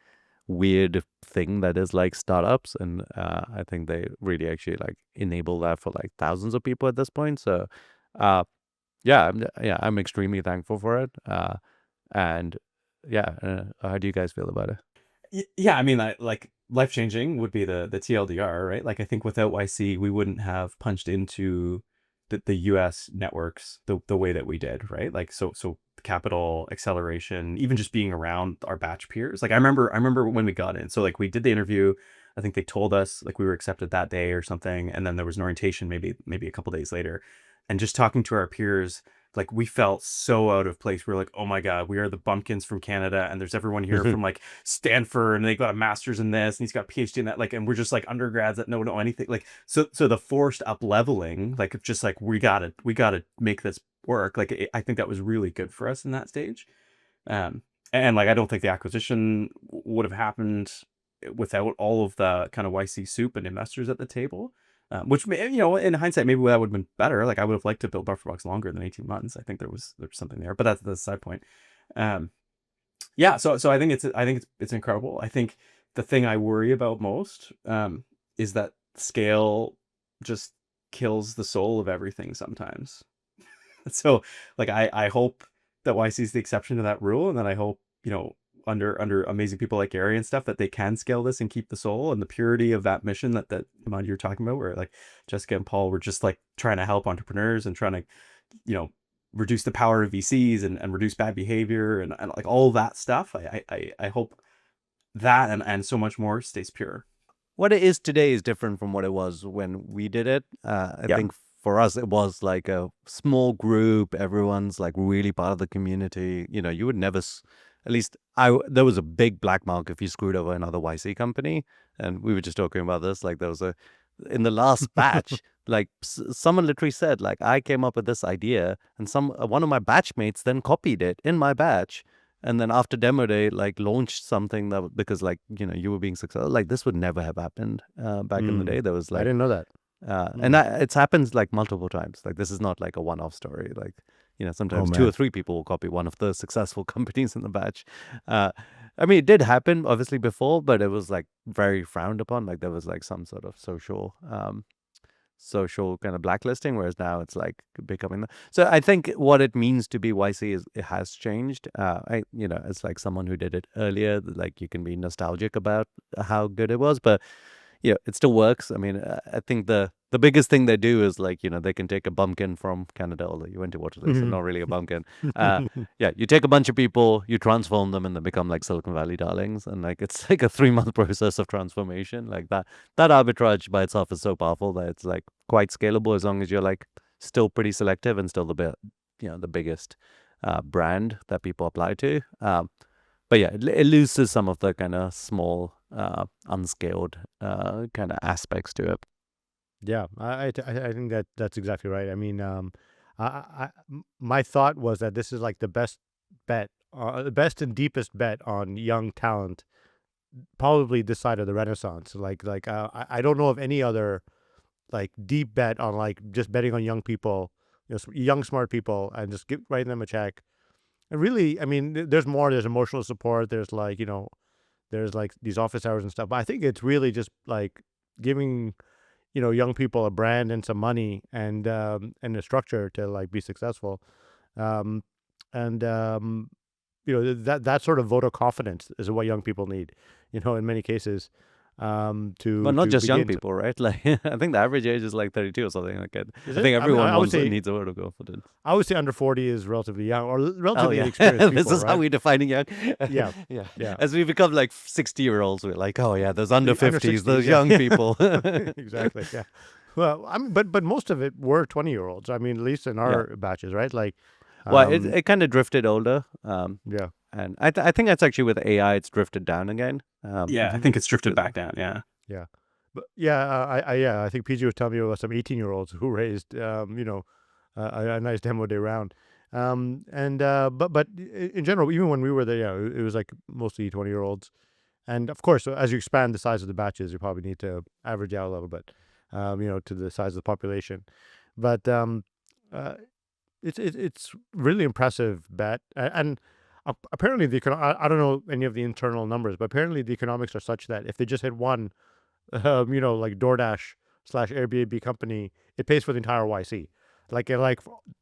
weird thing that is like startups. And I think they really actually like enable that for like thousands of people at this point. So, I'm extremely thankful for it. And how do you guys feel about it? Yeah, I mean, like life changing would be the TLDR, right? Like I think without YC, we wouldn't have punched into the US networks the way that we did, right? Like so capital acceleration, even just being around our batch peers. Like I remember when we got in. So like we did the interview. I think they told us like we were accepted that day or something, and then there was an orientation maybe a couple days later, and just talking to our peers, like we felt so out of place. We are like, oh my god, we are the bumpkins from Canada, and there's everyone here from like Stanford, and they got a master's in this, and he's got a PhD in that, like, and we're just like undergrads that don't know anything. Like, so the forced up leveling, like just like we gotta make this work. Like I think that was really good for us in that stage. And like I don't think the acquisition would have happened without all of the kind of YC soup and investors at the table. Which in hindsight, maybe that would have been better. Like I would have liked to build BufferBox longer than 18 months. I think there's something there, but that's the side point. Yeah, so I think it's incredible. I think the thing I worry about most is that scale just kills the soul of everything sometimes. So like I hope that YC is the exception to that rule, and then I hope under amazing people like Gary and stuff that they can scale this and keep the soul and the purity of that mission that Immad, you're talking about, where like Jessica and Paul were just like trying to help entrepreneurs and trying to reduce the power of VCs and reduce bad behavior and like all that stuff. I hope that and so much more stays pure. What it is today is different from what it was when we did it. I Yeah. think for us, it was like a small group. Everyone's like really part of the community. You would never, at least there was a big black mark if you screwed over another YC company. And we were just talking about this. Like there was in the last batch, like someone literally said, like, I came up with this idea and one of my batchmates then copied it in my batch. And then after demo day, like launched something because like, you were being successful. Like this would never have happened back in the day. There was I like, didn't know that. and it's happened like multiple times. Like this is not like a one-off story. Like, sometimes 2 or man. 3 people will copy one of the successful companies in the batch. I mean, it did happen obviously before, but it was like very frowned upon. Like there was like some sort of social kind of blacklisting, whereas now it's like becoming so I think what it means to be YC is it has changed. It's like someone who did it earlier, like you can be nostalgic about how good it was, but it still works. I mean, I think the biggest thing they do is like, they can take a bumpkin from Canada, although you went to Waterloo, so not really a bumpkin. You take a bunch of people, you transform them, and they become like Silicon Valley darlings. And like, it's like a 3-month process of transformation. Like that arbitrage by itself is so powerful that it's like quite scalable as long as you're like still pretty selective and still the biggest brand that people apply to. But yeah, it loses some of the kind of small, unscaled kind of aspects to it. Yeah, I think that's exactly right. I mean, my thought was that this is like the best bet, the best and deepest bet on young talent, probably this side of the Renaissance. I don't know of any other like deep bet on like just betting on young people, young smart people, and just writing them a check. And really, I mean, there's more. There's emotional support. There's like there's like these office hours and stuff. But I think it's really just like giving young people a brand and some money and a structure to like be successful, um, and that sort of vote of confidence is what young people need, in many cases, But not to just young begin. people, right? Like I think the average age is like 32 or something like that. Is I it? think I mean, everyone I would wants say needs a word of confidence. under 40 is relatively young or Oh relatively yeah, inexperienced this people, is how right? we're defining young. Yeah, Yeah, yeah, as we become like 60-year-olds, we're like, oh yeah, those under under 50s, 60s, those yeah, young yeah. people. Exactly, yeah. Well, I mean, but most of it were 20-year-olds. I mean, at least in Yeah. our batches, right? Like, Well, it um, it kind of drifted older. yeah. And I think that's actually with AI, it's drifted down again. Yeah, I think it's drifted 'Cause- back down. Yeah. Yeah, but yeah, I think PG was telling me about some 18-year-olds who raised, a nice demo day round, and but in general, even when we were there, yeah, it was like mostly 20-year-olds, and of course, as you expand the size of the batches, you probably need to average out a little bit, to the size of the population, but uh, it's really impressive bet, and apparently I don't know any of the internal numbers, but apparently the economics are such that if they just hit one like DoorDash slash Airbnb company, it pays for the entire YC,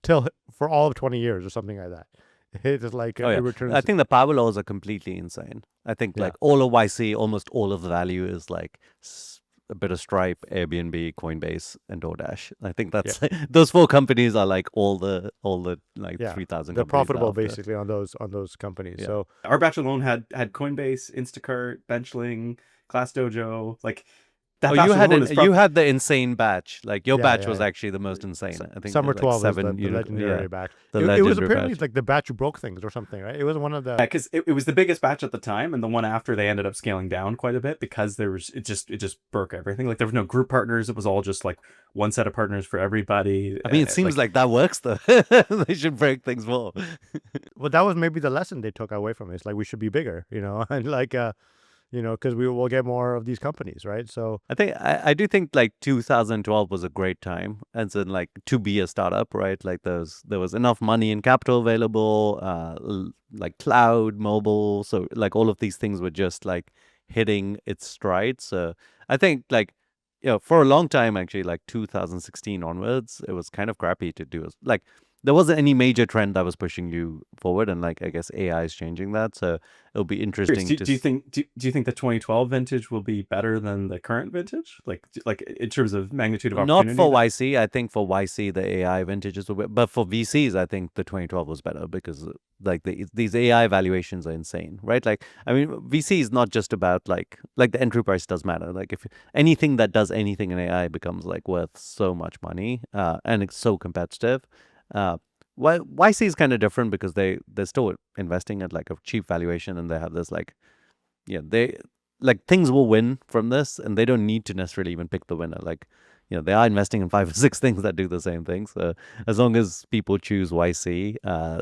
till for all of 20 years or something like that. It is like Oh it yeah, I returns. think the power laws are completely insane. I think Yeah, like all of YC, almost all of the value is like a bit of Stripe, Airbnb, Coinbase, and DoorDash. I think yeah, that's those four companies are like all the like yeah. 3,000 They're companies profitable thereafter. basically on those companies. Yeah. So Our batch alone had Coinbase, Instacart, Benchling, Class Dojo. Like Oh, that batch alone is you probably had the insane batch. Like your yeah, batch yeah, was yeah. actually the most insane. I think Summer like 12 is the 7 legendary yeah, batch. the It was legendary apparently batch. like the batch who broke things or something, right? It was one of the. yeah, because it was the biggest batch at the time, and the one after they ended up scaling down quite a bit because there was it just broke everything. Like there was no group partners; it was all just like one set of partners for everybody. I mean, it seems like that works though. They should break things more. Well, that was maybe the lesson they took away from it. It's like we should be bigger, and like because we will get more of these companies, right? So I do think like 2012 was a great time, and so like to be a startup, right? Like there was enough money and capital available, like cloud, mobile, so like all of these things were just like hitting its stride. So I think like for a long time actually, like 2016 onwards, it was kind of crappy to do. Like there wasn't any major trend that was pushing you forward, and like I guess AI is changing that. So it'll be interesting Do, to do you think do you think the 2012 vintage will be better than the current vintage? Like in terms of magnitude of Not opportunity? for YC. I think for YC the AI vintages were, but for VCs, I think the 2012 was better because like these AI valuations are insane, right? Like I mean, VC is not just about like the entry price does matter. Like if anything that does anything in AI becomes like worth so much money, and it's so competitive. Uh, YC is kind of different because they're still investing at like a cheap valuation, and they have this like they like things will win from this, and they don't need to necessarily even pick the winner. Like, they are investing in 5 or 6 things that do the same thing. So as long as people choose YC,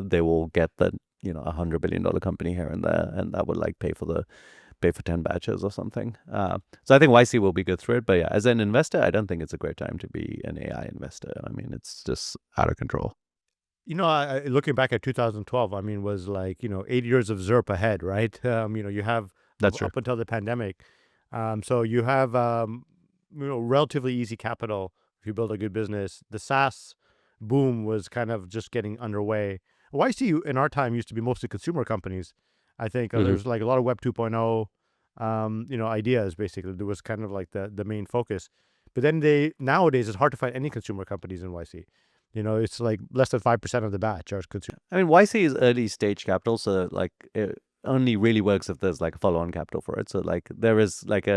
they will get the $100 billion company here and there, and that would like pay for 10 batches or something. So I think YC will be good through it. But yeah, as an investor, I don't think it's a great time to be an AI investor. I mean, it's just out of control. looking back at 2012, I mean, was like 8 years of ZERP ahead, right? You have That's true. up until the pandemic, so you have relatively easy capital if you build a good business. The SaaS boom was kind of just getting underway. YC in our time used to be mostly consumer companies. I think Mhm. there's like a lot of Web 2.0, ideas. Basically, there was kind of like the main focus. But then nowadays it's hard to find any consumer companies in YC. It's like less than 5% of the batch are consumer. I mean, YC is early stage capital, so like it only really works if there's like a follow-on capital for it. So like there is like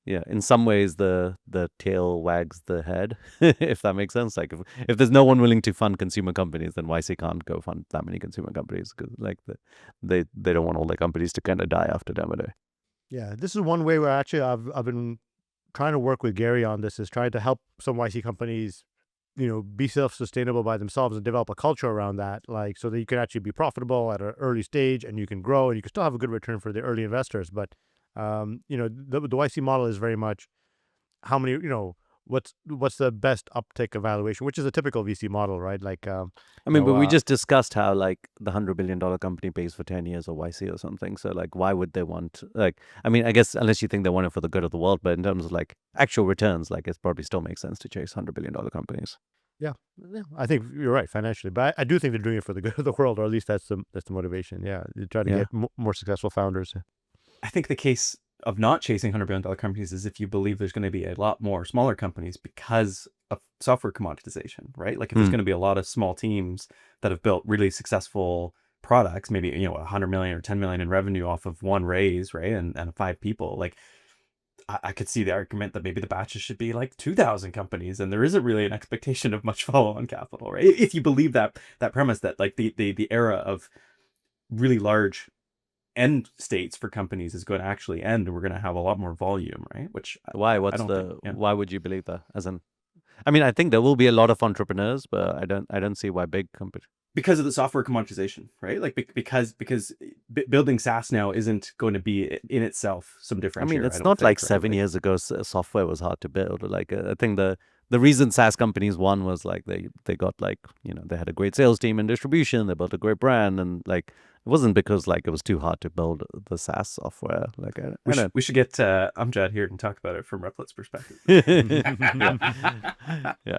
in some ways the tail wags the head, if that makes sense. Like if there's no one willing to fund consumer companies, then YC can't go fund that many consumer companies because like they don't want all their companies to kind of die after demo day. Yeah, this is one way where actually I've been trying to work with Gary on this is trying to help some YC companies, be self-sustainable by themselves and develop a culture around that, like so that you can actually be profitable at an early stage and you can grow and you can still have a good return for the early investors. But the YC model is very much how many, what's the best uptick evaluation, which is a typical VC model, right? Like, I mean, but we just discussed how like the $100 billion company pays for 10 years of YC or something. So like, why would they want, like, I mean, I guess unless you think they want it for the good of the world, but in terms of like actual returns, like it probably still makes sense to chase $100 billion companies. Yeah, I think you're right financially, but I do think they're doing it for the good of the world, or at least that's the motivation. Yeah, you try to get more successful founders. I think the case of not chasing $100 billion companies is if you believe there's going to be a lot more smaller companies because of software commoditization, right? Like if there's going to be a lot of small teams that have built really successful products, maybe 100 million or 10 million in revenue off of one raise, right? And 5 people, like I could see the argument that maybe the batches should be like 2,000 companies, and there isn't really an expectation of much follow-on capital, right? If you believe that premise that like the era of really large end states for companies is going to actually end, and we're going to have a lot more volume, right? Which why? Why would you believe that? As in, I mean, I think there will be a lot of entrepreneurs, but I don't see why big companies. Because of the software commoditization, right? Like because building SaaS now isn't going to be in itself some differentiator. I mean, it's not like 7 years ago software was hard to build. Like I think the reason SaaS companies won was like they got like they had a great sales team and distribution. They built a great brand, and like it wasn't because like it was too hard to build the SaaS software. Like we should get Amjad here and talk about it from Replic's perspective. Yeah,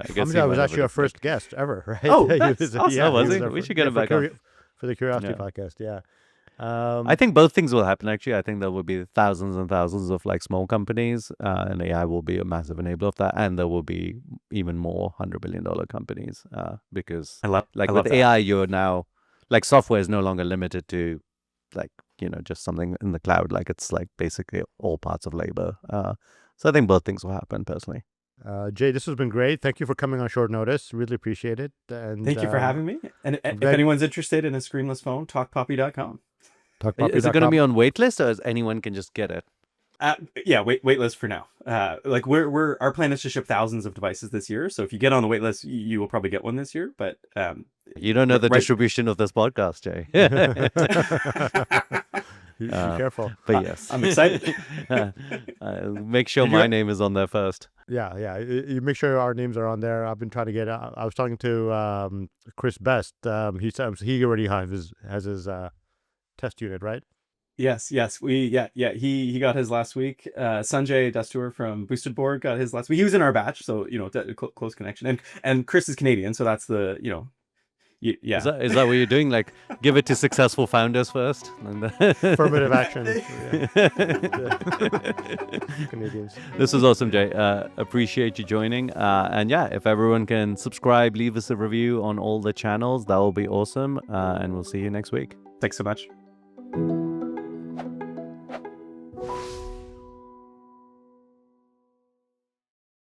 I guess Amjad was actually our first guest ever, right? Oh, that's awesome. Was he? We should get him back on for the Curiosity podcast. Yeah. I think both things will happen. Actually, I think there will be thousands and thousands of like small companies, and AI will be a massive enabler of that. And there will be even more $100 billion companies, because with AI, you're now like software is no longer limited to like just something in the cloud. Like it's like basically all parts of labor. So I think both things will happen personally. Jay, this has been great. Thank you for coming on short notice. Really appreciate it. And thank you for having me. And if anyone's interested in a screenless phone, talkpoppy.com. Is it going to be on waitlist, or anyone can just get it? Yeah, waitlist for now. Like our plan is to ship thousands of devices this year. So if you get on the waitlist, you will probably get one this year. But you don't know the distribution of this podcast, Jay. Be careful. But yes, I'm excited. Make sure my name is on there first. Yeah. You make sure our names are on there. I've been trying to get. I was talking to Chris Best. He says he already has his test unit, right? Yes. He got his last week. Sanjay Dastur from Boosted Board got his last week. He was in our batch, so close connection. And Chris is Canadian, so that's the yeah. Is that what you're doing? Like, give it to successful founders first. Affirmative action. Canadians. This was awesome, Jay. Appreciate you joining. And yeah, if everyone can subscribe, leave us a review on all the channels, that will be awesome. And we'll see you next week. Thanks so much.